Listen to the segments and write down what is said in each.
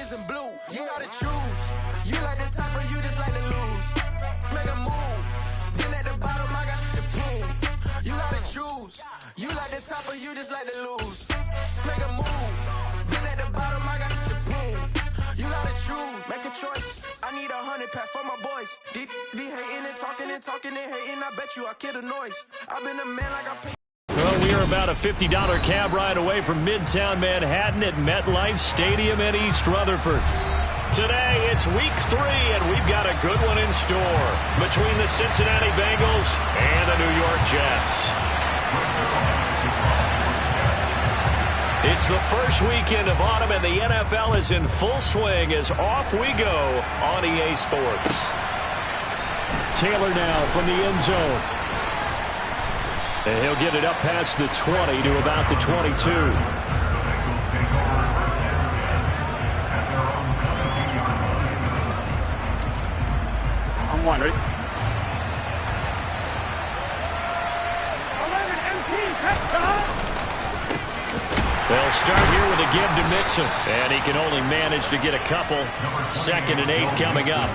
oranges and blue. You gotta choose. You like the top or you just like to lose. Make a move. Then at the bottom, I got the prove. You gotta choose. You like the top or you just like to lose. Make a move. Then at the bottom, I got the prove. You gotta choose. Make a choice. I need 100 pack for my boys. Be hating and talking and talking and hating. I bet you I kill the noise. I've been a man like I paid. Well, we are about a $50 cab ride away from Midtown Manhattan at MetLife Stadium in East Rutherford. Today, it's week 3, and we've got a good one in store between the Cincinnati Bengals and the New York Jets. It's the first weekend of autumn, and the NFL is in full swing as off we go on EA Sports. Taylor now from the end zone. And he'll get it up past the 20 to about the 22. I'm wondering. They'll start here with a give to Mixon, and he can only manage to get a couple. 2nd and 8 coming up.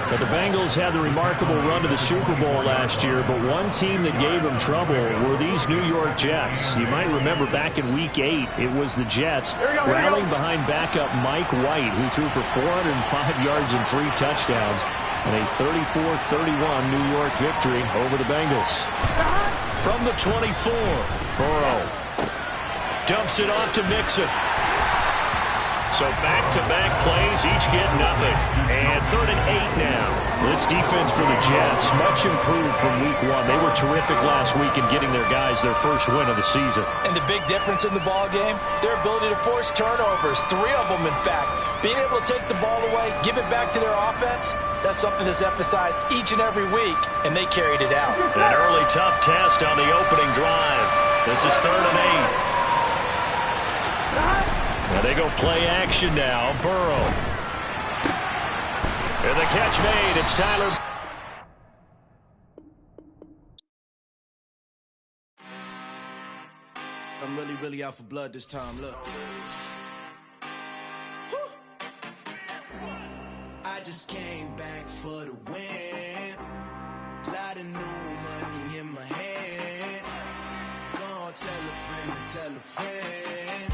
But the Bengals had the remarkable run to the Super Bowl last year, but one team that gave them trouble were these New York Jets. You might remember back in Week 8, it was the Jets rallying behind backup Mike White, who threw for 405 yards and 3 touchdowns, and a 34-31 New York victory over the Bengals. From the 24, Burrow dumps it off to Mixon. So back-to-back plays, each get nothing. And 3rd and 8 now. This defense for the Jets, much improved from Week 1. They were terrific last week in getting their guys their first win of the season. And the big difference in the ball game, their ability to force turnovers, 3 of them in fact. Being able to take the ball away, give it back to their offense, that's something that's emphasized each and every week, and they carried it out. An early tough test on the opening drive. This is 3rd and 8. Now they go play action now. Burrow. And the catch made. It's Tyler. I'm really out for blood this time. Look. I just came back for the win. Lot of new money in my hand. Gonna tell a friend to tell a friend.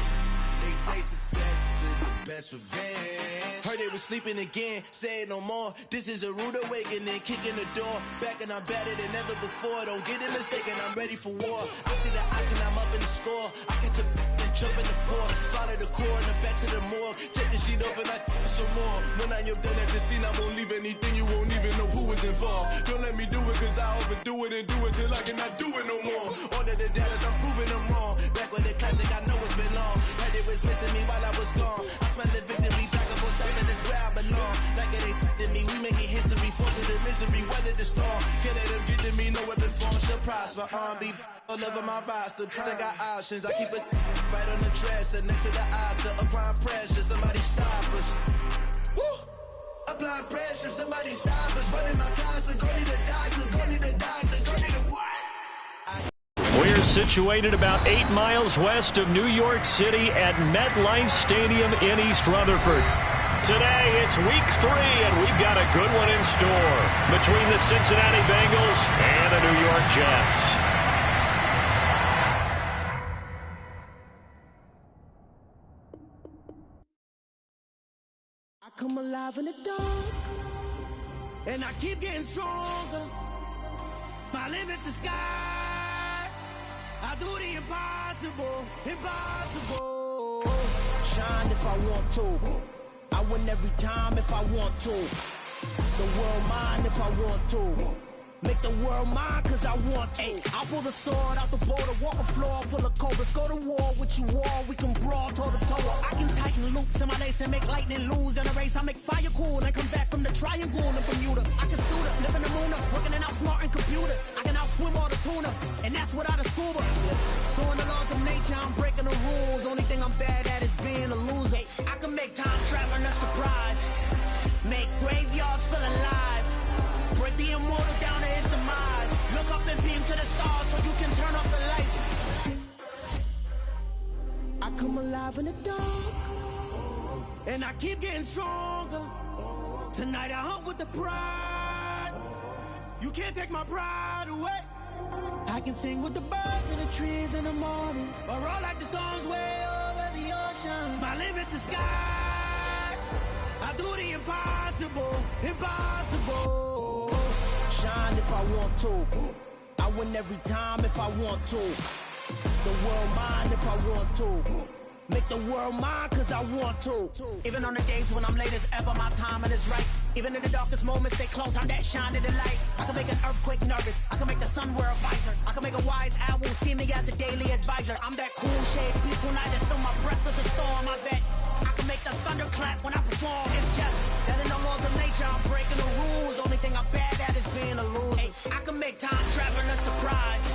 They say success is the best revenge. Heard they was sleeping again, say it no more. This is a rude awakening, kicking the door. Back and I'm better than ever before. Don't get it mistaken, I'm ready for war. I see the option, I'm up in the score. I catch a and jump in the port. Follow the core and the back to the morgue. Take the sheet off and I some more. When I am done at the scene, I won't leave anything. You won't even know who was involved. Don't let me do it, cause I overdo it and do it till I cannot do it no more. All of the doubters, I'm proving them wrong. Back with the classic, I know it's been long. Heard it was missing me while I was gone. I smell the victory, back up on time, and it's where I belong. Like it ain't to me, we making history, fall through the misery, weather the storm. Can't let them get to me, no weapon form shall prosper. Be all over my roster, I got options. I keep it right on the dresser, next to the Oscar, applying pressure. Somebody stop us. Woo! Applying pressure, somebody stop us. Running my closet, go need a doctor, go need a doctor, go need a what? We're situated about 8 miles west of New York City at MetLife Stadium in East Rutherford. Today, it's week 3, and we've got a good one in store between the Cincinnati Bengals and the New York Jets. I come alive in the dark, and I keep getting stronger. My limit's the sky. I do the impossible, impossible. Shine if I want to. I win every time if I want to. The world mine if I want to. Make the world mine cause I want to. Ay, I pull the sword out the border, walk a floor full of cobras. Go to war with you all, we can brawl toe to toe. I can tighten loops in my lace and make lightning lose in a race. I make fire cool and come back from the triangle in Bermuda. I can suit up, live in the moon up, working and outsmarting computers. I can outswim all the tuna, and that's without a scuba. So in the laws of nature, I'm breaking the rules. Only thing I'm bad at is being a loser. I can make time traveling a surprise, make graveyards feel alive. Break the immortal down to his demise. Look up and beam to the stars so you can turn off the lights. I come alive in the dark, and I keep getting stronger. Tonight I hunt with the pride. You can't take my pride away. I can sing with the birds and the trees in the morning, or roll like the storms way over the ocean. My limit's the sky. I do the impossible, impossible. Shine if I want to. I win every time if I want to. The world mine if I want to. Make the world mine cause I want to. Even on the days when I'm late as ever, my timing is right. Even in the darkest moments, stay close, I'm that shine in the light. I can make an earthquake nervous, I can make the sun wear a visor. I can make a wise owl see me as a daily advisor. I'm that cool shade, peaceful night that still my breath is a storm, I bet. I can make the thunder clap when I perform. It's just that in the laws of nature, I'm breaking the rules. Only thing I'm bad at is being a loser. Hey, I can make time travel a surprise.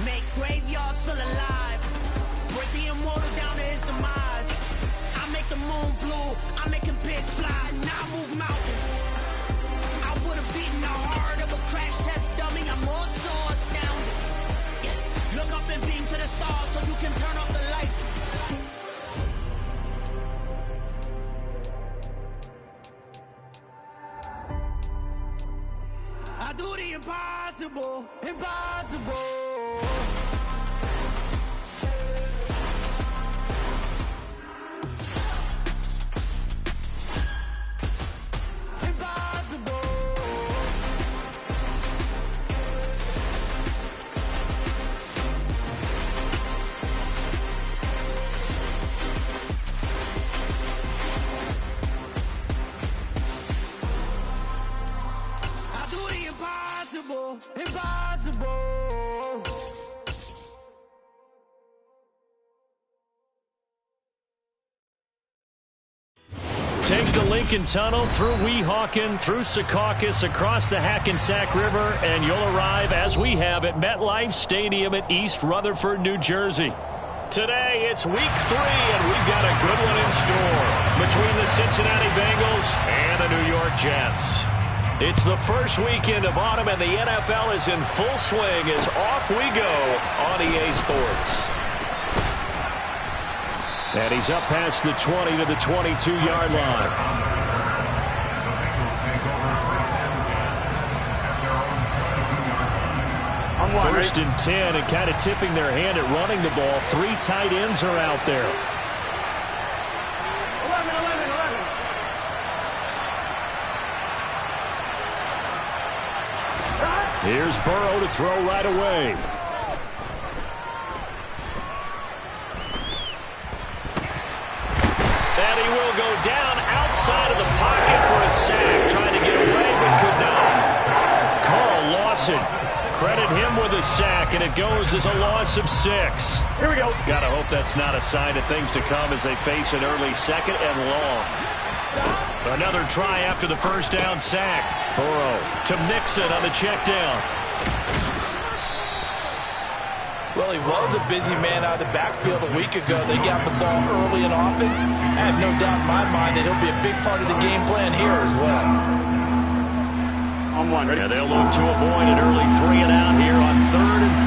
Make graveyards feel alive. Break the immortal down to his demise. I make the moon blue, I'm making pigs fly. Now I move mountains. I would've beaten the heart of a crash test dummy. I'm also astounded. Yeah. Look up and beam to the stars so you can turn off the lights. I do the impossible, impossible. Impossible. Take the Lincoln Tunnel through Weehawken, through Secaucus, across the Hackensack River, and you'll arrive, as we have, at MetLife Stadium at East Rutherford, New Jersey. Today, it's Week 3, and we've got a good one in store between the Cincinnati Bengals and the New York Jets. It's the first weekend of autumn, and the NFL is in full swing as off we go on EA Sports. And he's up past the 20 to the 22-yard line. First and 10, and kind of tipping their hand at running the ball. 3 tight ends are out there. 11. Here's Burrow to throw right away. And he will go down outside of the pocket for a sack. Trying to get away, but could not. Carl Lawson, credit him with a sack, and it goes as a loss of 6. Here we go. Gotta hope that's not a sign of things to come as they face an early second and long. Another try after the first down sack. Burrow to Mixon on the check down. Well, he was a busy man out of the backfield a week ago. They got the ball early and often. I have no doubt in my mind that he'll be a big part of the game plan here as well. On one, ready? And they'll look to avoid an early 3 and out here on 3rd and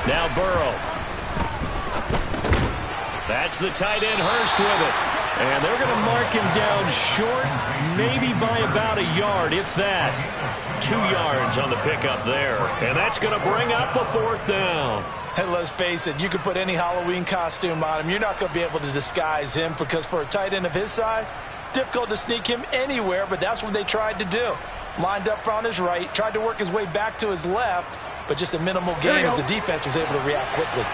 4. Now Burrow. That's the tight end, Hurst, with it. And they're going to mark him down short, maybe by about a yard, if that. 2 yards on the pickup there. And that's going to bring up a 4th down. And let's face it, you can put any Halloween costume on him. You're not going to be able to disguise him, because for a tight end of his size, difficult to sneak him anywhere, but that's what they tried to do. Lined up on his right, tried to work his way back to his left, but just a minimal gain as the defense was able to react quickly.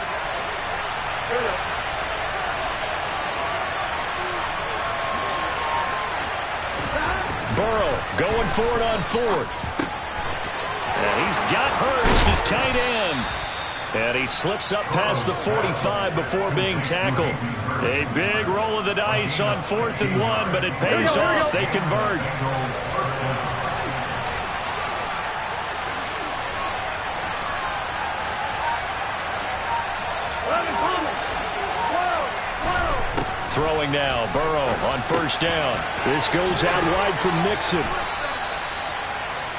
Burrow going for it on 4th. And he's got Hurst as tight end. And he slips up past the 45 before being tackled. A big roll of the dice on 4th and 1, but it pays off. They convert. Throwing now, Burrow on 1st down. This goes out wide for Mixon.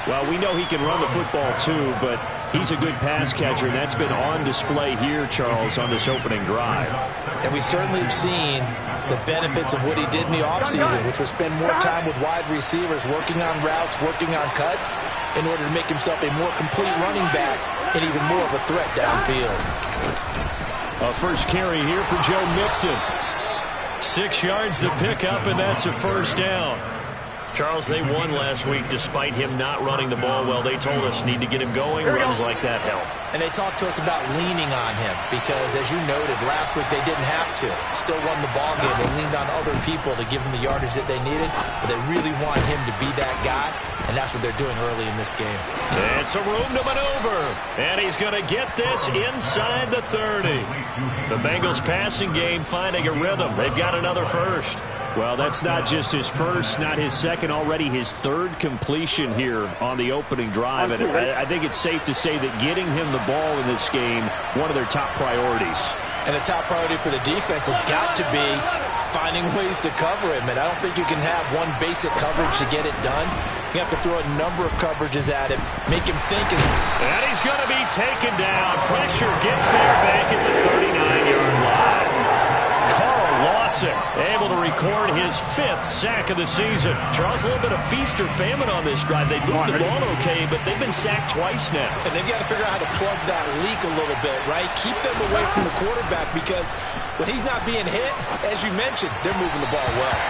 Well, we know he can run the football too, but He's a good pass catcher, and that's been on display here, Charles, on this opening drive. And we certainly have seen the benefits of what he did in the offseason, which was spend more time with wide receivers, working on routes, working on cuts, in order to make himself a more complete running back and even more of a threat downfield. A first carry here for Joe Mixon. 6 yards the pickup, and that's a first down. Charles, they won last week despite him not running the ball well. They told us need to get him going. Runs like that help. And they talked to us about leaning on him because, as you noted, last week they didn't have to. Still won the ball game. They leaned on other people to give them the yardage that they needed, but they really want him to be that guy, and that's what they're doing early in this game. It's a room to maneuver, and he's going to get this inside the 30. The Bengals passing game finding a rhythm. They've got another first. Well, that's not just his first, not his second, already his third completion here on the opening drive. And I think it's safe to say that getting him the ball in this game, one of their top priorities. And the top priority for the defense has got to be finding ways to cover him. And I don't think you can have one basic coverage to get it done. You have to throw a number of coverages at him, make him think. And he's going to be taken down. Pressure gets there back at the 39-yard line. Lawson able to record his 5th sack of the season. Charles, a little bit of feast or famine on this drive. They moved the ball okay, but they've been sacked twice now. And they've got to figure out how to plug that leak a little bit, right? Keep them away from the quarterback because when he's not being hit, as you mentioned, they're moving the ball well.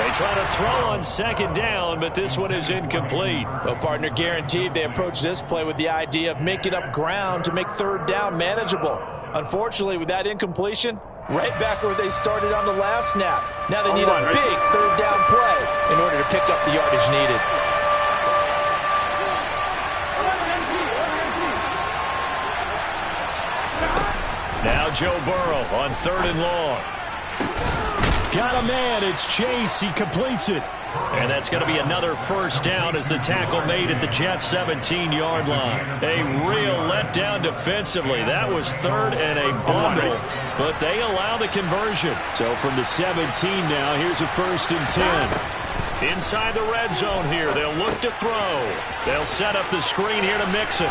They try to throw on second down, but this one is incomplete. Well, partner, guaranteed they approach this play with the idea of making up ground to make third down manageable. Unfortunately, with that incompletion, right back where they started on the last snap. Now they need a big third down play in order to pick up the yardage needed. Now Joe Burrow on 3rd and long. Got a man. It's Chase. He completes it. And that's going to be another first down as the tackle made at the Jets' 17-yard line. A real letdown defensively. That was 3rd and a bundle, but they allow the conversion. So from the 17 now, here's a 1st and 10. Inside the red zone here. They'll look to throw. They'll set up the screen here to Mixon.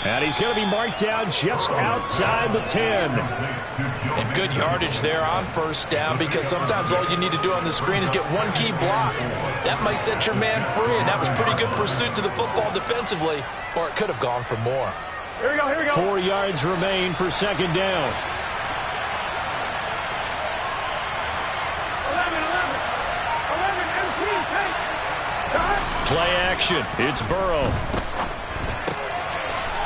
And he's going to be marked down just outside the 10. And good yardage there on first down because sometimes all you need to do on the screen is get one key block. That might set your man free, and that was pretty good pursuit to the football defensively, or it could have gone for more. Here we go, here we go. 4 yards remain for second down. 11, play action. It's Burrow.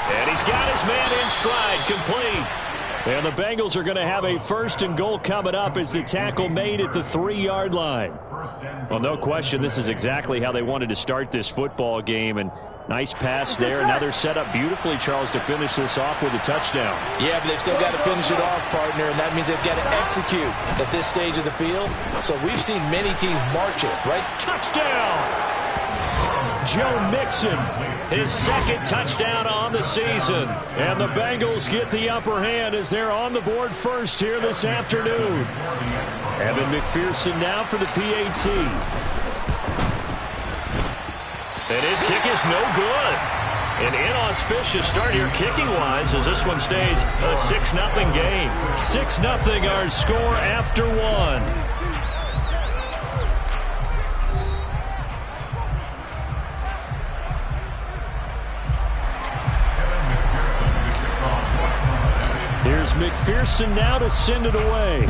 And he's got his man in stride, complete. And the Bengals are going to have a 1st and goal coming up as the tackle made at the 3-yard line. Well, no question, this is exactly how they wanted to start this football game. And nice pass there. Now they're set up beautifully, Charles, to finish this off with a touchdown. Yeah, but they've still got to finish it off, partner, and that means they've got to execute at this stage of the field. So we've seen many teams march it, right? Touchdown! Joe Mixon, his 2nd touchdown on the season. And the Bengals get the upper hand as they're on the board first here this afternoon. Evan McPherson now for the PAT. And his kick is no good. An inauspicious start here kicking-wise as this one stays a 6-0 game. 6-0 our score after 1. Here's McPherson now to send it away.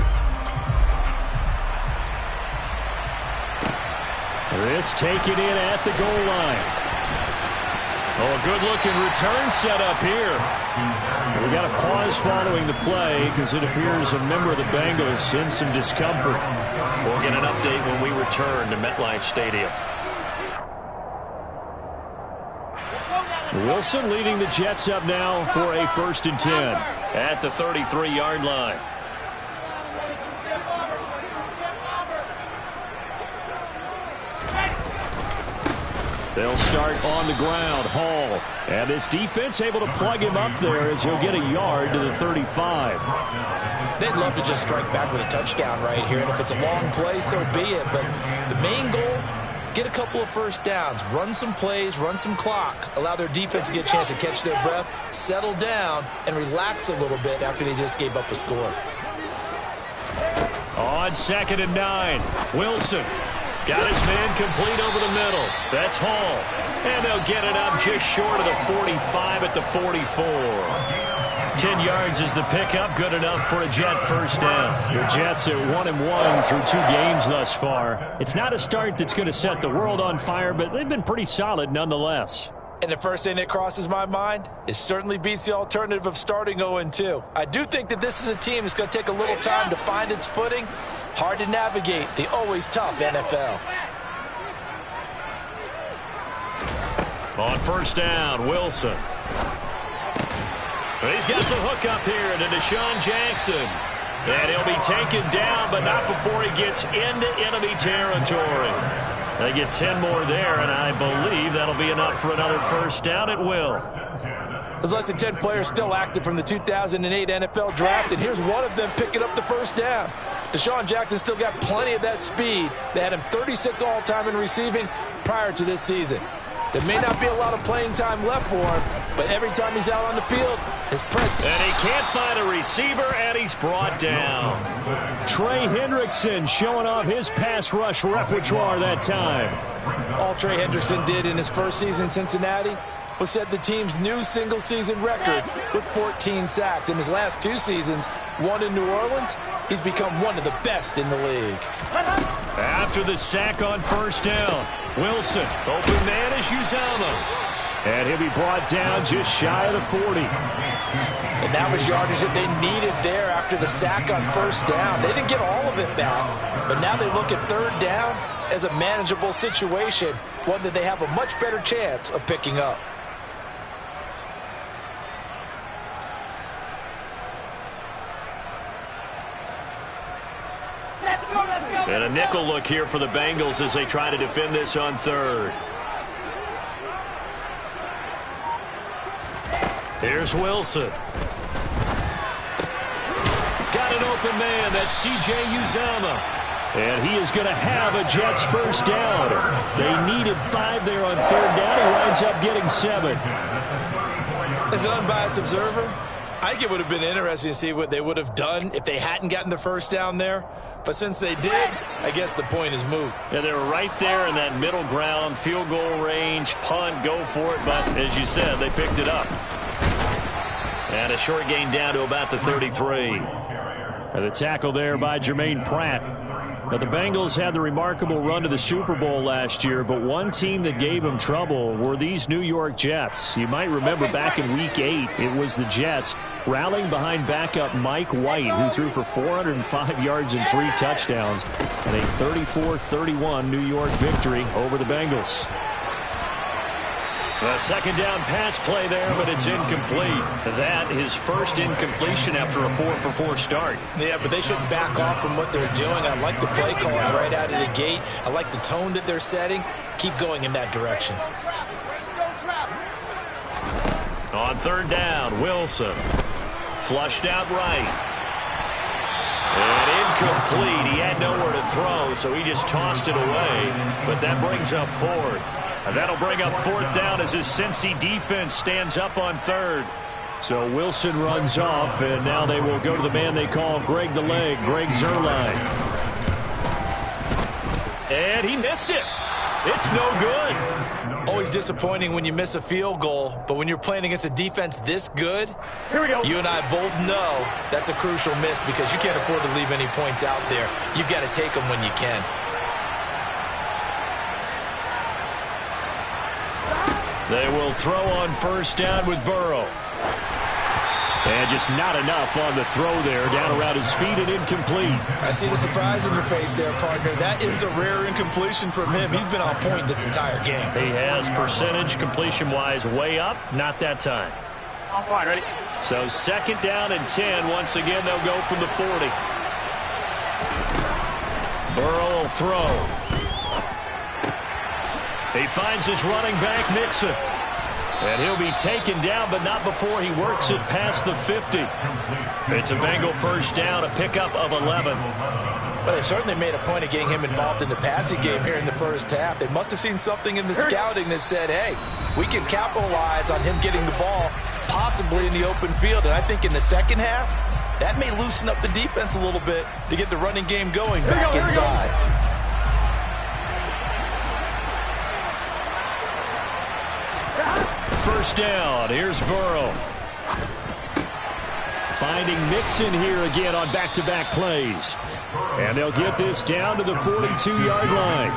This taken in at the goal line. Oh, a good-looking return set up here. We got a pause following the play because it appears a member of the Bengals in some discomfort. We'll get an update when we return to MetLife Stadium. Wilson leading the Jets up now for a 1st and 10 at the 33-yard line. They'll start on the ground. Hall. And this defense able to plug him up there as he'll get a yard to the 35. They'd love to just strike back with a touchdown right here. And if it's a long play, so be it. But the main goal get a couple of first downs, run some plays, run some clock, allow their defense to get a chance to catch their breath, settle down, and relax a little bit after they just gave up a score. On 2nd and 9, Wilson got his man complete over the middle. That's Hall. And they'll get it up just short of the 45 at the 44. 10 yards is the pickup, good enough for a Jet first down. The Jets are 1-1 through 2 games thus far. It's not a start that's going to set the world on fire, but they've been pretty solid nonetheless. And the first thing that crosses my mind, it certainly beats the alternative of starting 0-2. I do think that this is a team that's going to take a little time to find its footing. Hard to navigate the always tough NFL. On first down, Wilson. He's got the hook up here to Deshaun Jackson. And he'll be taken down, but not before he gets into enemy territory. They get 10 more there, and I believe that'll be enough for another first down at will. There's less than 10 players still active from the 2008 NFL Draft, and here's one of them picking up the first down. Deshaun Jackson still got plenty of that speed. They had him 36 all-time in receiving prior to this season. There may not be a lot of playing time left for him, but every time he's out on the field, his presence. And he can't find a receiver, and he's brought down. Trey Hendrickson showing off his pass rush repertoire that time. All Trey Hendrickson did in his first season in Cincinnati was set the team's new single-season record with 14 sacks. In his last 2 seasons, one in New Orleans, he's become one of the best in the league. After the sack on first down, Wilson, open man is Uzomah. And he'll be brought down just shy of the 40. And that was yardage that they needed there after the sack on first down. They didn't get all of it back, but now they look at third down as a manageable situation, one that they have a much better chance of picking up. And a nickel look here for the Bengals as they try to defend this on third. Here's Wilson. Got an open man. That's C.J. Uzomah. And he is going to have a Jets first down. They needed 5 there on third down. He winds up getting 7. As an unbiased observer, I think it would have been interesting to see what they would have done if they hadn't gotten the first down there. But since they did, I guess the point is moot. Yeah, they were right there in that middle ground, field goal range, punt, go for it. But as you said, they picked it up. And a short gain down to about the 33. And the tackle there by Jermaine Pratt. Now, the Bengals had the remarkable run to the Super Bowl last year, but one team that gave them trouble were these New York Jets. You might remember back in Week 8, it was the Jets rallying behind backup Mike White, who threw for 405 yards and 3 touchdowns, and a 34-31 New York victory over the Bengals. A second down pass play there, but it's incomplete. That his first incompletion after a 4-for-4 start. Yeah, but they shouldn't back off from what they're doing. I like the play calling right out of the gate. I like the tone that they're setting. Keep going in that direction. On third down, Wilson. Flushed out right. And incomplete. He had nowhere to throw, so he just tossed it away. But that brings up 4th. And that'll bring up 4th down as his Cincy defense stands up on third. So Wilson runs off, and now they will go to the man they call Greg the Leg, Greg Zuerlein. And he missed it. It's no good. Always disappointing when you miss a field goal, but when you're playing against a defense this good, Here we go. you and I both know that's a crucial miss because you can't afford to leave any points out there. You've got to take them when you can. They will throw on first down with Burrow. And just not enough on the throw there. Down around his feet and incomplete. I see the surprise in your face there, partner. That is a rare incompletion from him. He's been on point this entire game. He has percentage completion-wise way up. Not that time. I'm fine, ready? So second down and 10. Once again, they'll go from the 40. Burrow will throw. He finds his running back, Mixon. And he'll be taken down, but not before he works it past the 50. It's a Bengal first down, a pickup of 11. Well, they certainly made a point of getting him involved in the passing game here in the first half. They must have seen something in the scouting that said, hey, we can capitalize on him getting the ball possibly in the open field. And I think in the second half, that may loosen up the defense a little bit to get the running game going back inside. First down. Here's Burrow. Finding Mixon here again on back-to-back plays. And they'll get this down to the 42-yard line.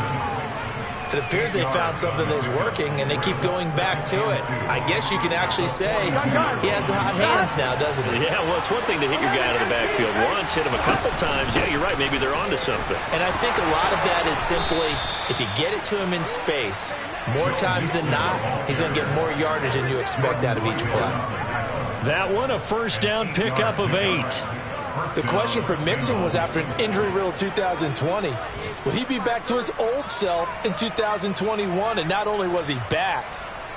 It appears they found something that's working, and they keep going back to it. I guess you can actually say he has the hot hands now, doesn't he? Yeah, well, it's one thing to hit your guy out of the backfield once, hit him a couple times. Yeah, you're right. Maybe they're onto something. And I think a lot of that is simply if you get it to him in space, more times than not, he's going to get more yardage than you expect out of each play. That one, a first down pickup of 8. The question for Mixon was after an injury-riddled 2020, would he be back to his old self in 2021? And not only was he back,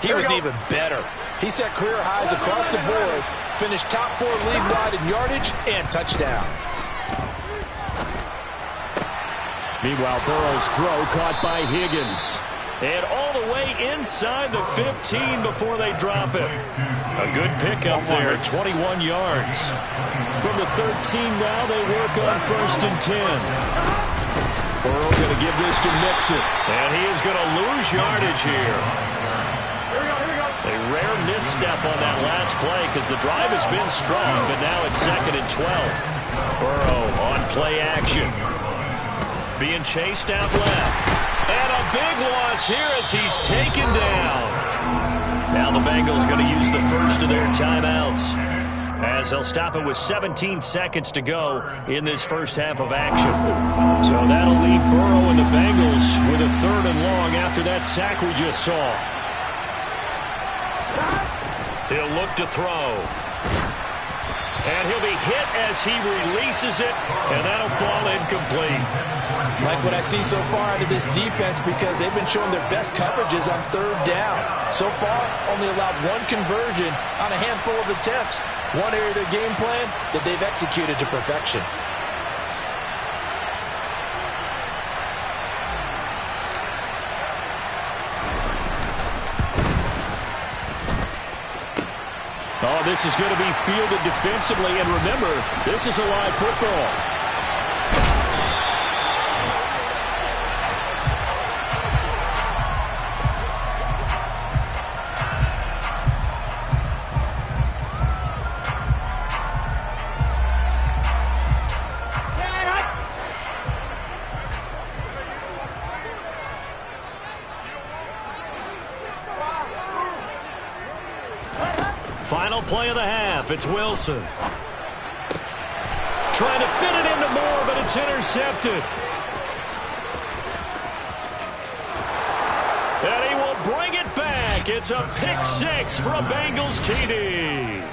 he was even better. He set career highs across the board, finished top 4 league-wide in yardage and touchdowns. Meanwhile, Burrow's throw caught by Higgins. And all the way inside the 15 before they drop it. A good pickup there, 21 yards. From the 13 now, they work on first and 10. Burrow going to give this to Mixon. And he is going to lose yardage here. A rare misstep on that last play because the drive has been strong, but now it's second and 12. Burrow on play action. Being chased out left. And a big loss here as he's taken down. Now the Bengals going to use the first of their timeouts as they'll stop it with 17 seconds to go in this first half of action. So that'll leave Burrow and the Bengals with a third and long after that sack we just saw. He'll look to throw. And he'll be hit as he releases it, and that'll fall incomplete. Like what I see so far out of this defense because they've been showing their best coverages on third down. So far, only allowed 1 conversion on a handful of attempts. One area of their game plan that they've executed to perfection. Oh, this is going to be fielded defensively, and remember, this is a live football. Final play of the half. It's Wilson. Trying to fit it into Moore, but it's intercepted. And he will bring it back. It's a pick 6 for a Bengals TD.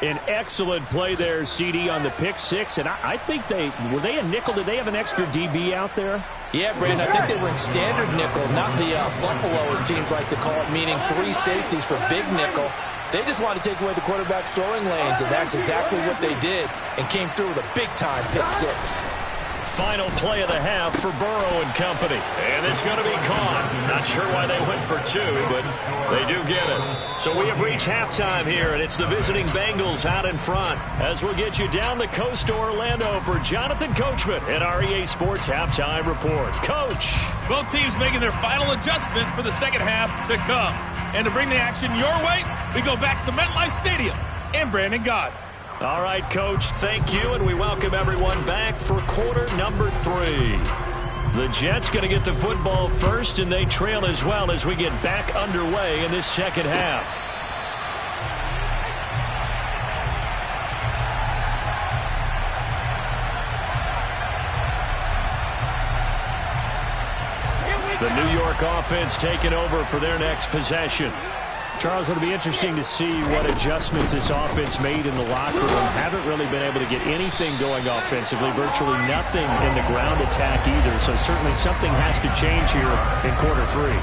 An excellent play there, CD, on the pick 6. And I think were they a nickel? Did they have an extra DB out there? Yeah, Brandon, I think they were in standard nickel, not the Buffalo, as teams like to call it, meaning 3 safeties for big nickel. They just wanted to take away the quarterback's throwing lanes, and that's exactly what they did, and came through with a big-time pick 6. Final play of the half for Burrow and company. And it's going to be caught. Not sure why they went for 2, but they do get it. So we have reached halftime here, and it's the visiting Bengals out in front. As we'll get you down the coast to Orlando for Jonathan Coachman at our EA Sports Halftime Report. Coach. Both teams making their final adjustments for the second half to come. And to bring the action your way, we go back to MetLife Stadium and Brandon Gaudin. All right, Coach, thank you, and we welcome everyone back for quarter number 3. The Jets going to get the football first, and they trail as well as we get back underway in this second half. The New York offense taking over for their next possession. Charles, it'll be interesting to see what adjustments this offense made in the locker room. Haven't really been able to get anything going offensively, virtually nothing in the ground attack either. So certainly something has to change here in quarter 3.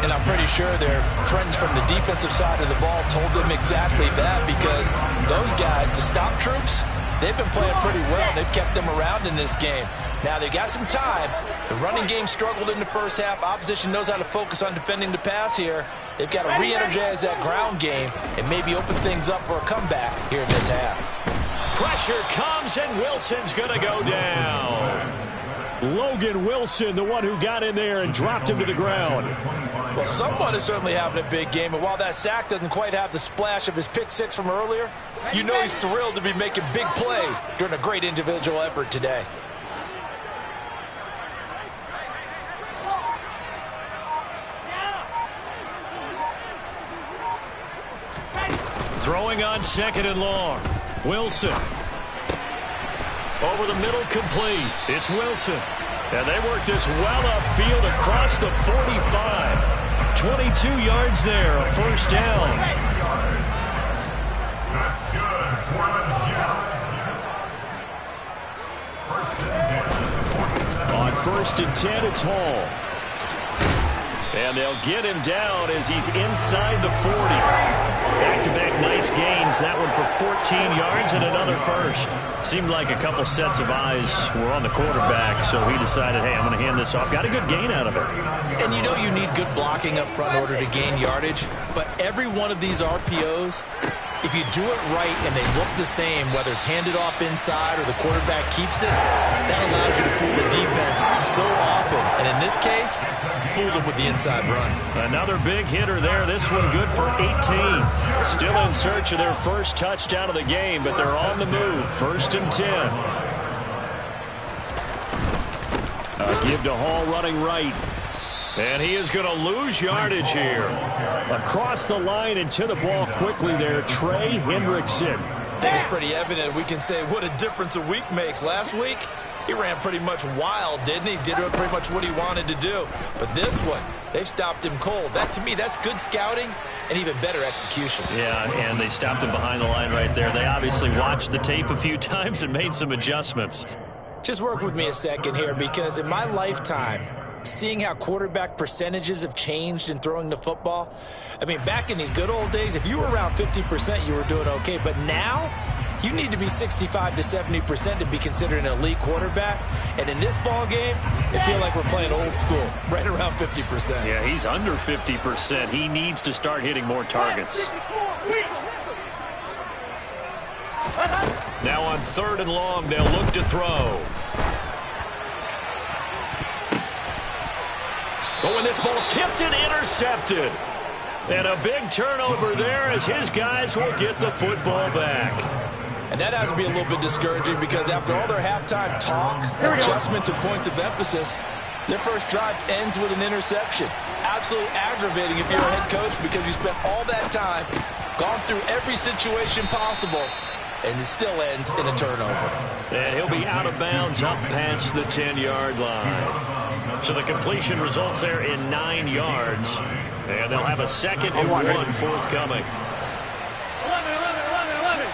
And I'm pretty sure their friends from the defensive side of the ball told them exactly that, because those guys, the stop troops, they've been playing pretty well. They've kept them around in this game. Now, they've got some time. The running game struggled in the first half. Opposition knows how to focus on defending the pass here. They've got to re-energize that ground game and maybe open things up for a comeback here in this half. Pressure comes, and Wilson's going to go down. Logan Wilson, the one who got in there and dropped him to the ground. Well, someone is certainly having a big game, and while that sack doesn't quite have the splash of his pick six from earlier, you know he's thrilled to be making big plays during a great individual effort today. Throwing on 2nd and long. Wilson. Over the middle, complete. It's Wilson. And they work this well upfield across the 45. 22 yards there, a first down. On 1st and 10, it's Hall. And they'll get him down as he's inside the 40. Back-to-back nice gains. That one for 14 yards and another first. Seemed like a couple sets of eyes were on the quarterback, so he decided, hey, I'm going to hand this off. Got a good gain out of it. And you know you need good blocking up front in order to gain yardage, but every one of these RPOs, if you do it right and they look the same, whether it's handed off inside or the quarterback keeps it, that allows you to fool the defense so often. And in this case, fooled them with the inside run. Another big hitter there. This one good for 18. Still in search of their first touchdown of the game, but they're on the move. 1st and 10. A give to Hall running right. And he is going to lose yardage here. Across the line and to the ball quickly there, Trey Hendrickson. I think it's pretty evident. We can say what a difference a week makes. Last week, he ran pretty much wild, didn't he? Did pretty much what he wanted to do. But this one, they've stopped him cold. That, to me, that's good scouting and even better execution. Yeah, and they stopped him behind the line right there. They obviously watched the tape a few times and made some adjustments. Just work with me a second here, because in my lifetime, seeing how quarterback percentages have changed in throwing the football. I mean, back in the good old days, if you were around 50%, you were doing okay. But now, you need to be 65 to 70% to be considered an elite quarterback. And in this ball game, I feel like we're playing old school, right around 50%. Yeah, he's under 50%. He needs to start hitting more targets. Now on 3rd and long, they'll look to throw. Oh, and this ball's tipped and intercepted. And a big turnover there as his guys will get the football back. And that has to be a little bit discouraging, because after all their halftime talk, adjustments, and points of emphasis, their first drive ends with an interception. Absolutely aggravating if you're a head coach, because you spent all that time, gone through every situation possible, and it still ends in a turnover. And he'll be out of bounds up past the 10-yard line. So the completion results there in 9 yards. And they'll have a 2nd and 1 forthcoming. 11.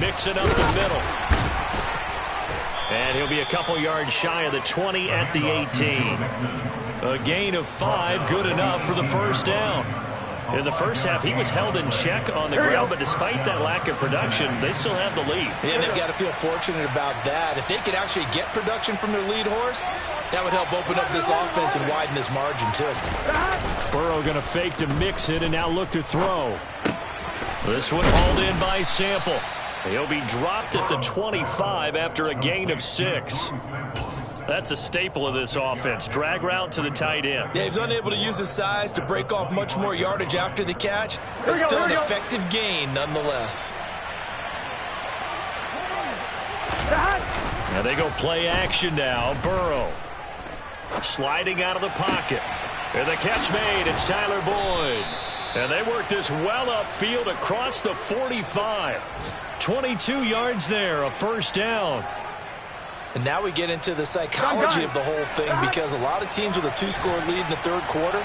Mixing up the middle. And he'll be a couple yards shy of the 20 at the 18. A gain of 5, good enough for the first down. In the first half, he was held in check on the ground, but despite that lack of production, they still have the lead. Yeah, they've got to feel fortunate about that. If they could actually get production from their lead horse, that would help open up this offense and widen this margin, too. Burrow going to fake to mix it and now look to throw. This one hauled in by Sample. He'll be dropped at the 25 after a gain of 6. That's a staple of this offense. Drag route to the tight end. Yeah, he's unable to use his size to break off much more yardage after the catch, but still an effective gain nonetheless. Now they go play action now. Burrow sliding out of the pocket. And the catch made. It's Tyler Boyd. And they work this well upfield across the 45. 22 yards there, a first down. And now we get into the psychology of the whole thing, because a lot of teams with a 2-score lead in the third quarter,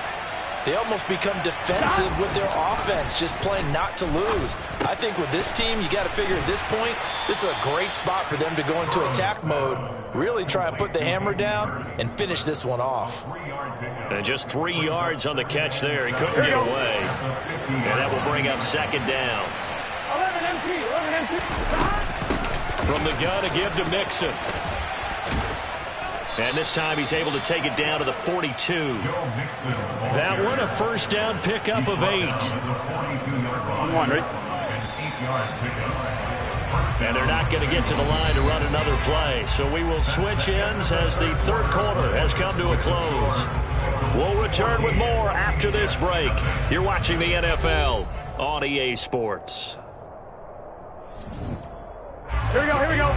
they almost become defensive with their offense, just playing not to lose. I think with this team, you got to figure at this point, this is a great spot for them to go into attack mode, really try and put the hammer down and finish this one off. And just 3 yards on the catch there. He couldn't get away. And that will bring up second down. From the gun, a give to Mixon. And this time he's able to take it down to the 42. That one, a first down pickup of 8. On one, ready? And they're not going to get to the line to run another play. So we will switch ends as the third quarter has come to a close. We'll return with more after this break. You're watching the NFL on EA Sports. Here we go, here we go.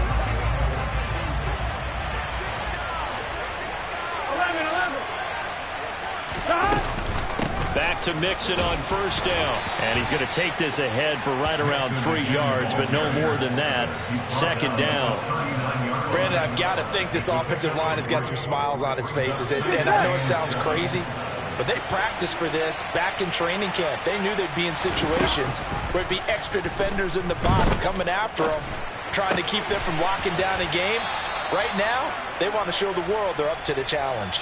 11. Back to Mixon on first down. And he's going to take this ahead for right around 3 yards, but no more than that. Second down. Brandon, I've got to think this offensive line has got some smiles on its faces. And I know it sounds crazy, but they practiced for this back in training camp. They knew they'd be in situations where it'd be extra defenders in the box coming after them, trying to keep them from locking down a game. Right now, they want to show the world they're up to the challenge.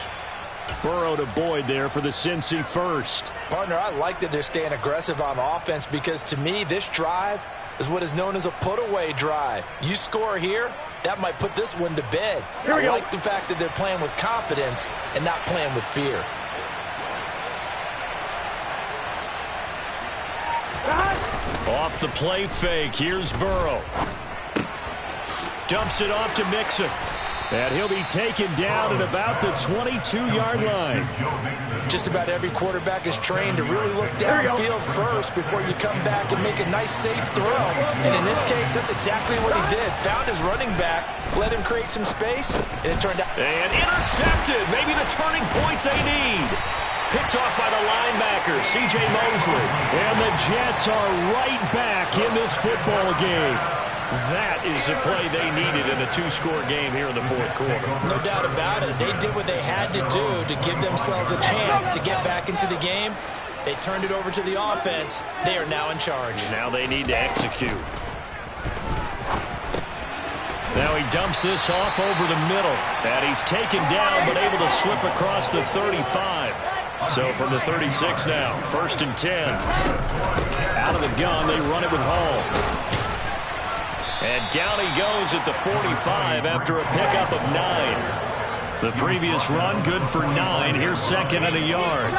Burrow to Boyd there for the Cincy first. Partner, I like that they're staying aggressive on offense because to me, this drive is what is known as a put-away drive. You score here, that might put this one to bed. I like the fact that they're playing with confidence and not playing with fear. Off the play fake, here's Burrow. Dumps it off to Mixon. And he'll be taken down at about the 22-yard line. Just about every quarterback is trained to really look downfield first before you come back and make a nice, safe throw. And in this case, that's exactly what he did. Found his running back, let him create some space, and it turned out. And intercepted. Maybe the turning point they need. Picked off by the linebacker, C.J. Mosley. And the Jets are right back in this football game. That is the play they needed in a two-score game here in the fourth quarter. No doubt about it. They did what they had to do to give themselves a chance to get back into the game. They turned it over to the offense. They are now in charge. Now they need to execute. Now he dumps this off over the middle. And he's taken down but able to slip across the 35. So from the 36 now, 1st and 10. Out of the gun, they run it with Hall. And down he goes at the 45 after a pickup of 9. The previous run, good for 9. Here's second and a yard.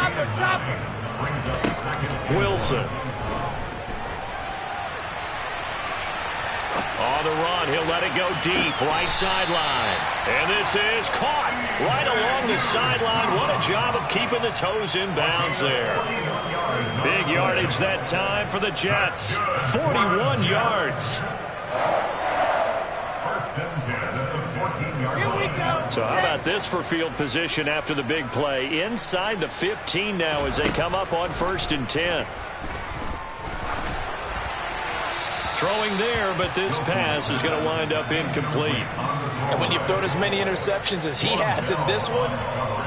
Wilson. On the run, he'll let it go deep, right sideline. And this is caught right along the sideline. What a job of keeping the toes in bounds there. Big yardage that time for the Jets. 41 yards. So how about this for field position after the big play? Inside the 15 now as they come up on 1st and 10. Throwing there, but this pass is going to wind up incomplete. And when you've thrown as many interceptions as he has in this one,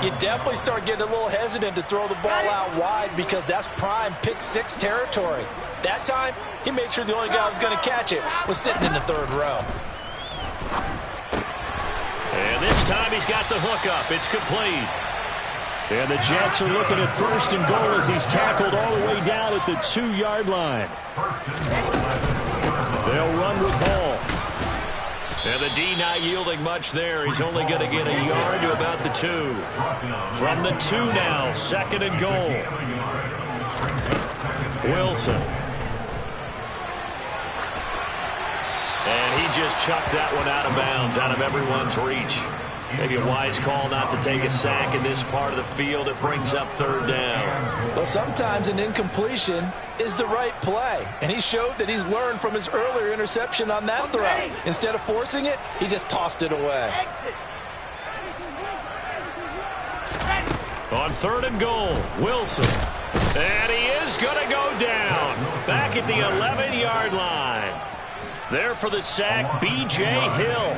you definitely start getting a little hesitant to throw the ball out wide because that's prime pick-6 territory. That time, he made sure the only guy who was going to catch it was sitting in the 3rd row. And this time he's got the hook up. It's complete. And the Jets are looking at 1st and goal as he's tackled all the way down at the 2-yard line. They'll run with Hall. And the D not yielding much there. He's only going to get a yard to about the 2. From the 2 now, 2nd and goal. Wilson. And he just chucked that one out of bounds, out of everyone's reach. Maybe a wise call not to take a sack in this part of the field. It brings up 3rd down. Well, sometimes an incompletion is the right play. And he showed that he's learned from his earlier interception on that throw. Instead of forcing it, he just tossed it away. On 3rd and goal, Wilson. And he is going to go down. Back at the 11-yard line. There for the sack, B.J. Hill.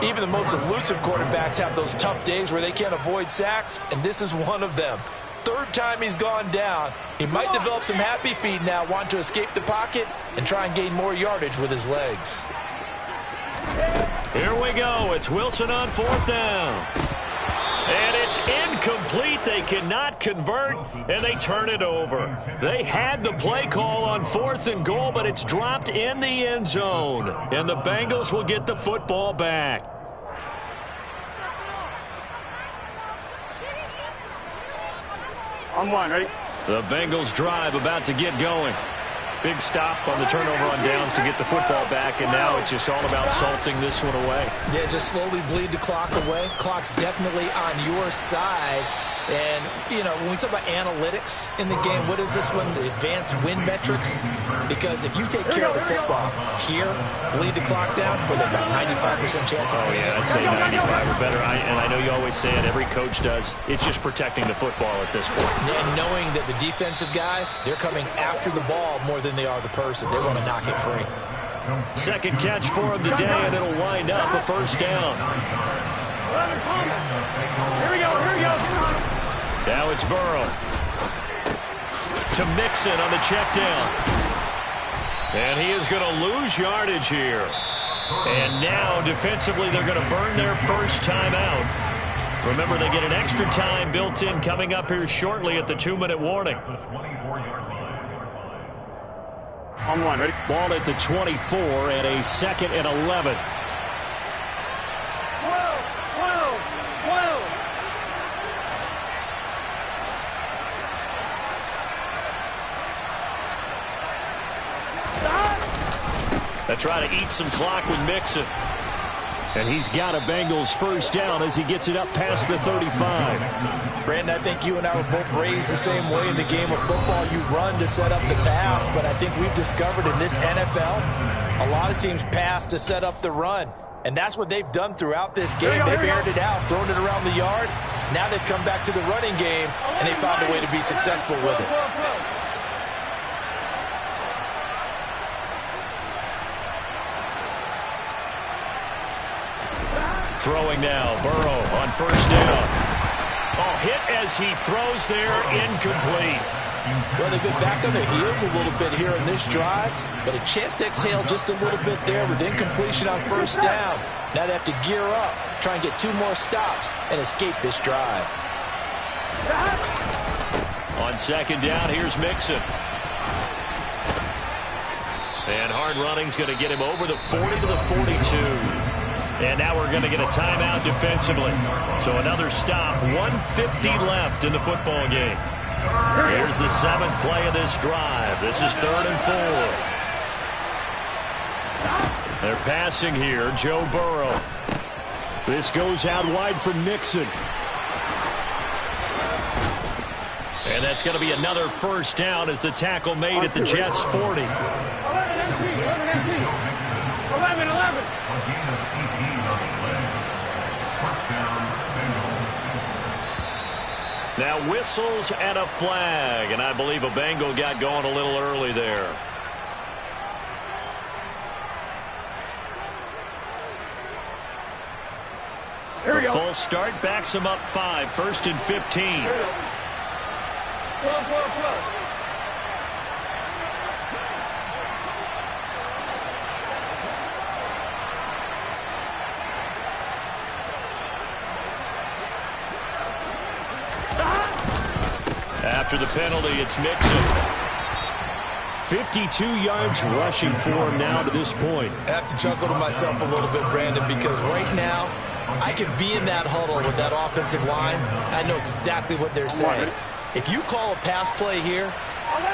Even the most elusive quarterbacks have those tough days where they can't avoid sacks, and this is one of them. 3rd time he's gone down. He might develop some happy feet now, want to escape the pocket and try and gain more yardage with his legs. Here we go. It's Wilson on 4th down. And it's incomplete. They cannot convert, and they turn it over. They had the play call on 4th and goal, but it's dropped in the end zone. And the Bengals will get the football back. On one, ready? The Bengals drive about to get going. Big stop on the turnover on downs to get the football back, and now it's just all about salting this one away. Yeah, just slowly bleed the clock away. Clock's definitely on your side. And, you know, when we talk about analytics in the game, what is this one? The advanced win metrics? Because if you take care of the football here, bleed the clock down, with about 95% chance of winning. Yeah, I'd say 95 or better. And I know you always say it, every coach does. It's just protecting the football at this point. And knowing that the defensive guys, they're coming after the ball more than they are the person. They want to knock it free. Second catch for him today, and it'll wind up a first down. Here we go, here we go. Now it's Burrow. To Mixon on the check down. And he is going to lose yardage here. And now, defensively, they're going to burn their first time out. Remember, they get an extra time built in coming up here shortly at the 2-minute warning. On one, ready? Ball at the 24 and a 2nd and 11. They try to eat some clock with Mixon. And he's got a Bengals first down as he gets it up past the 35. Brandon, I think you and I were both raised the same way in the game of football. You run to set up the pass, but I think we've discovered in this NFL, a lot of teams pass to set up the run. And that's what they've done throughout this game. They've aired it out, thrown it around the yard. Now they've come back to the running game, and they found a way to be successful with it. Throwing now, Burrow on first down. Oh, hit as he throws there, incomplete. Well, they've been back on their heels a little bit here in this drive, but a chance to exhale just a little bit there with incompletion on first down. Now they have to gear up, try and get 2 more stops, and escape this drive. On second down, here's Mixon. And hard running's going to get him over the 40 to the 42. And now we're going to get a timeout defensively. So another stop, 1:50 left in the football game. Here's the 7th play of this drive. This is 3rd and 4. They're passing here, Joe Burrow. This goes out wide for Mixon. And that's going to be another first down as the tackle made at the Jets' 40. 11. Now whistles and a flag, and I believe a Bengal got going a little early there. Here we The go. full start backs him up 5, 1st and 15. After the penalty, it's Mixon. 52 yards rushing for him now to this point. I have to chuckle to myself a little bit, Brandon, because right now I could be in that huddle with that offensive line. I know exactly what they're saying. If you call a pass play here,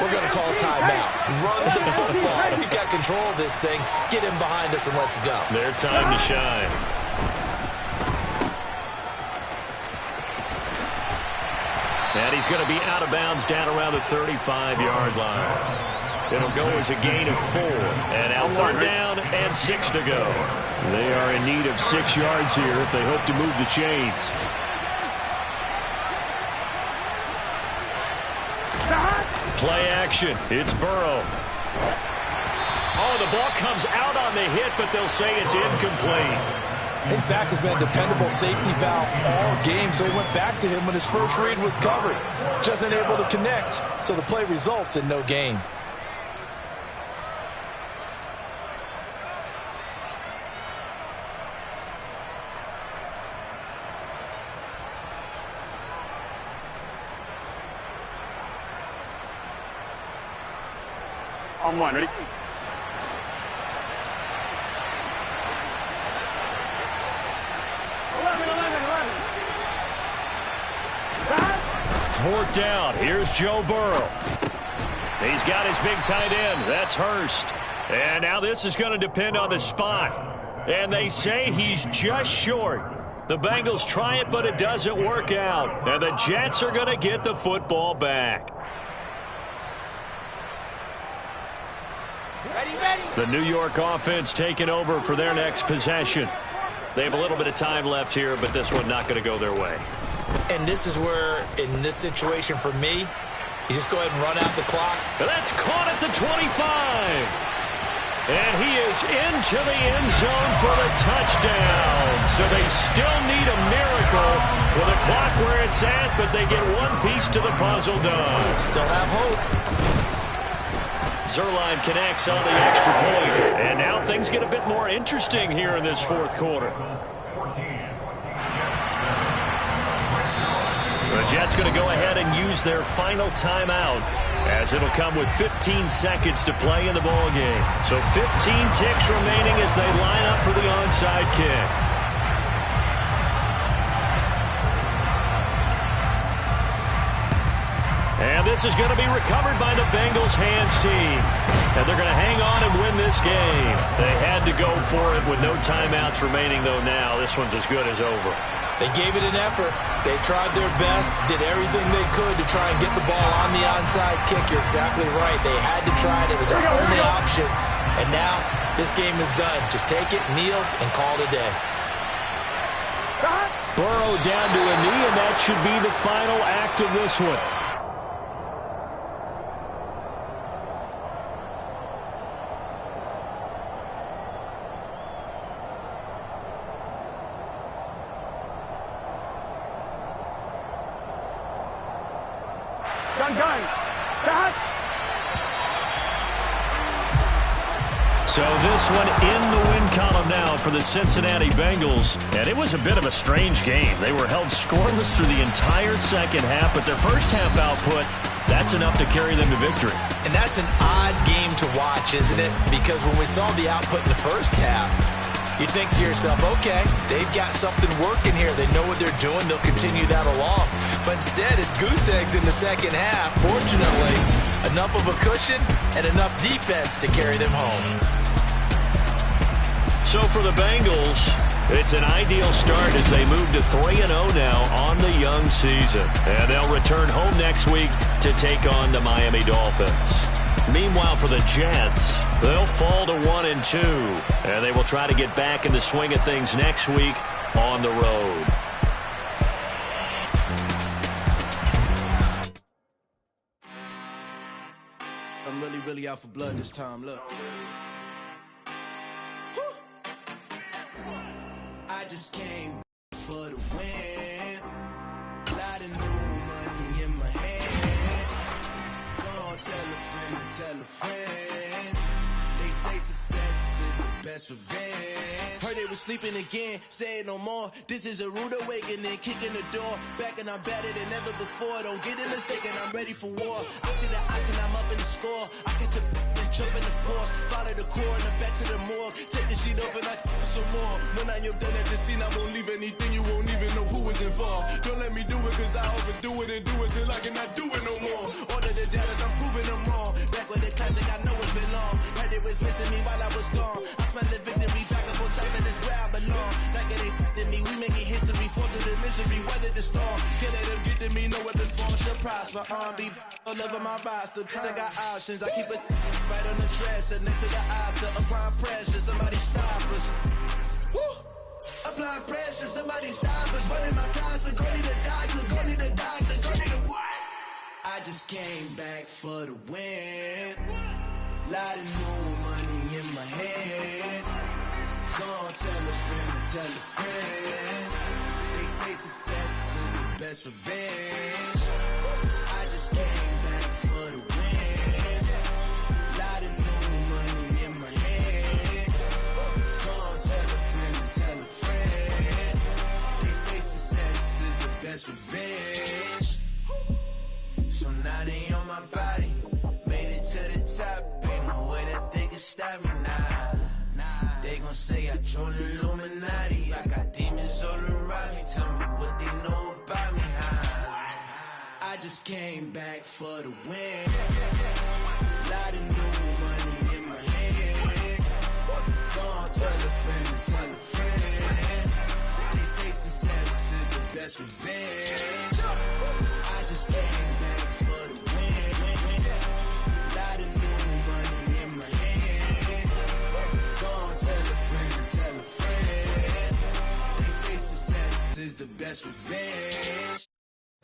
we're going to call a timeout. Run the football. We've got control of this thing. Get him behind us and let's go. Their time to shine. And he's going to be out of bounds down around the 35-yard line. It'll go as a gain of 4. And out 3rd down and 6 to go. They are in need of 6 yards here if they hope to move the chains. Play action. It's Burrow. Oh, the ball comes out on the hit, but they'll say it's incomplete. His back has been a dependable safety valve all game, so he went back to him when his first read was covered. Just unable to connect, so the play results in no gain. On one, ready? Fourth down. Here's Joe Burrow. He's got his big tight end. That's Hurst. And now this is going to depend on the spot. And they say he's just short. The Bengals try it, but it doesn't work out. And the Jets are going to get the football back. The New York offense taking over for their next possession. They have a little bit of time left here, but this one not going to go their way. And this is where, in this situation for me, you just go ahead and run out the clock. And that's caught at the 25. And he is into the end zone for the touchdown. So they still need a miracle with the clock where it's at, but they get one piece to the puzzle done. Still have hope. Zuerlein connects on the extra point. And now things get a bit more interesting here in this fourth quarter. The Jets going to go ahead and use their final timeout, as it'll come with 15 seconds to play in the ball game. So 15 ticks remaining as they line up for the onside kick. And this is going to be recovered by the Bengals hands team. And they're going to hang on and win this game. They had to go for it with no timeouts remaining, though now this one's as good as over. They gave it an effort. They tried their best, did everything they could to try and get the ball on the onside kick. You're exactly right. They had to try it. It was their only option. And now this game is done. Just take it, kneel, and call it a day. Burrow down to a knee, and that should be the final act of this one. So this one in the win column now for the Cincinnati Bengals. And it was a bit of a strange game. They were held scoreless through the entire second half, but their first half output, that's enough to carry them to victory. And that's an odd game to watch, isn't it? Because when we saw the output in the first half, you think to yourself, okay, they've got something working here. They know what they're doing. They'll continue that along. But instead, it's goose eggs in the second half. Fortunately, enough of a cushion and enough defense to carry them home. So for the Bengals, it's an ideal start as they move to 3-0 now on the young season. And they'll return home next week to take on the Miami Dolphins. Meanwhile, for the Jets, they'll fall to 1-2. And they will try to get back in the swing of things next week on the road. I'm really out for blood this time, look. I just came for the win. Lot of new money in my hand. Go tell a friend to tell a friend. They say success is the best revenge. Heard they was sleeping again, say it no more. This is a rude awakening, kicking the door. Back and I'm better than ever before. Don't get it mistaken, I'm ready for war. I see the option, I'm up in the score. I catch a and jump in the course. Follow the core and the back to the morgue. Take the sheet off and I some more. When I am done at the scene, I won't leave anything. You won't even know who was involved. Don't let me do it cause I overdo it and do it till I cannot do it no more. Order the doubters, I'm proving them wrong. Back with the classic, I know it's been long. Heard it was missing me while I was gone. I smell the victory back up on top and it's where I belong. Like it ain't to me, we making history. Fall through the misery, weather the storm. Can't let them get to me, know what the fall should prosper. Be all over my roster. I got options, I keep it right on the dresser. Next to the Oscar, applying pressure, somebody stop us. Woo! Applying pressure, somebody stop us. Running my closet, go need a doctor, go need a doctor, go need a what? I just came back for the win. Lot of new money in my head. Gonna tell a friend to tell a friend. They say success is the best revenge. I just came back for the win. Lot of new money in my head. Gonna tell a friend to tell a friend. They say success is the best revenge. So now they on my body. Made it to the top, ain't no stop me now. They gon' say I joined the Illuminati. I got demons all around me. Tell me what they know about me, huh? I just came back for the win. Lot of new money in my hand. Gonna tell a friend, tell a friend. They say success is the best revenge. I just came back for the win. Lot of new money in my hand. Gonna tell a friend. They say success is the best revenge.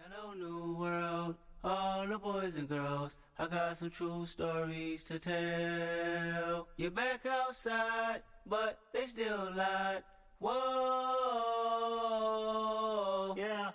Hello, new world, all the boys and girls. I got some true stories to tell. You're back outside, but they still lied. Whoa, yeah.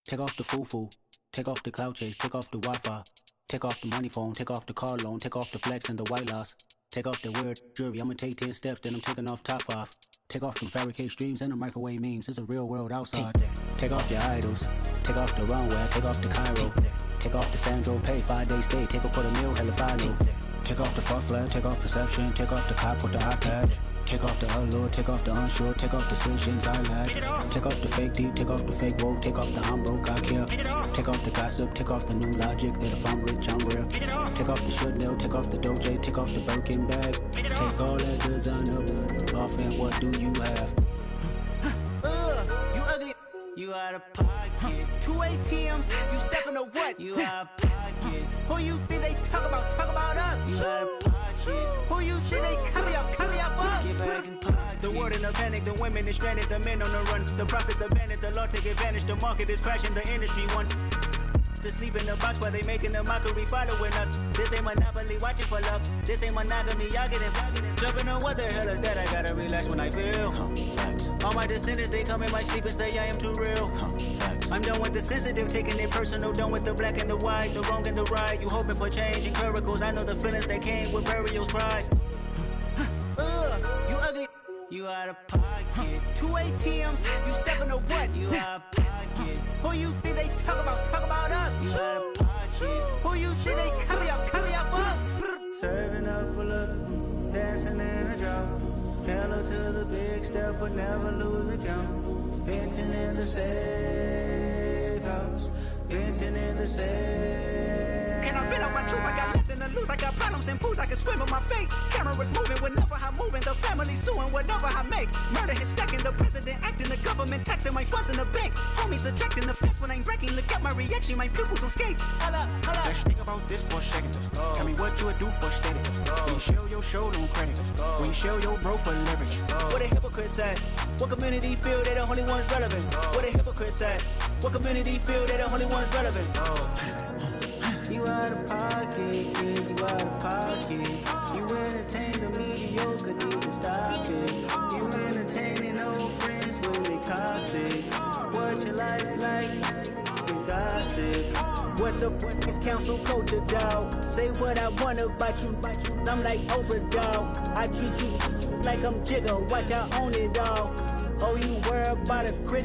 Take off the foo-foo, take off the cloud chase, take off the Wi-Fi, take off the money phone, take off the car loan, take off the flex and the white loss, take off the weird jewelry. I'ma take 10 steps, then I'm taking off top off. Take off them fabricate streams and the microwave memes. It's a real world outside. Take off your idols, take off the runway, take off the Cairo, take off the Sandro Pay, 5-day stay, take a $250,000, hella final. Take off the fuck flag, take off perception, take off the cop with the iPad. Take off the allure, take off the unsure, take off decisions I lack. Take off the fake deep, take off the fake woke, take off the I'm broke, I care. Take off the gossip, take off the new logic that if I'm rich, I'm real. Take off the should know, take off the Doja, take off the Birkin bag. Take all that designer off and what do you have? You ugly. You out of pocket. 2 ATMs, you stepping or what? You out of pocket. Who you think they talk about? Talk about us. You out of pocket. Who you think they carry out for us? Get back in pocket. The world in a panic, the women is stranded, the men on the run. The profits abandoned, the law take advantage. The market is crashing, the industry wants to sleep in the box while they making a mockery following us. This ain't Monopoly, watching for love. This ain't monogamy, y'all getting jumping on what the hell is that? I gotta relax when I feel. All my descendants, they come in my sleep and say I am too real. I'm done with the sensitive, taking it personal. Done with the black and the white, the wrong and the right. You hoping for change and miracles. I know the feelings that came with burial cries. You ugly. You out of pocket. 2 ATMs, you stepping or what? You out of pocket. Who you think they talk about? Talk about us. You out of pocket. Who you think they carry out for us? Serving up a look, dancing in a drop. Hello to the big step, but never lose a count. Venting in the safe house. Venting in the safe. Can I vent out my truth? I got nothing to lose. I got problems and pools. I can swim in my fate. Cameras moving whenever I'm moving. The family suing whatever I make. Murder is stacking. The president acting. The government taxing my funds in the bank. Homies ejecting the fence when I'm breaking. Look at my reaction. My pupils on skates. Holla, holla. Let's think about this for a second. Tell me what you would do for status. When you show your show, no credit. When you show your bro for leverage. What a hypocrite said. What community feel they the only ones relevant? What a hypocrite said. What community feel they the only ones relevant? You out of pocket, yeah, you out of pocket. You entertain the mediocre, need to stop it. You entertaining old friends when they toxic. What your life like? You gossip. What the is council culture, dog? Say what I want about you. I'm like Oprah, dog. I treat you like I'm Jigga. Watch I own it, dog. Oh, you worry about a critic.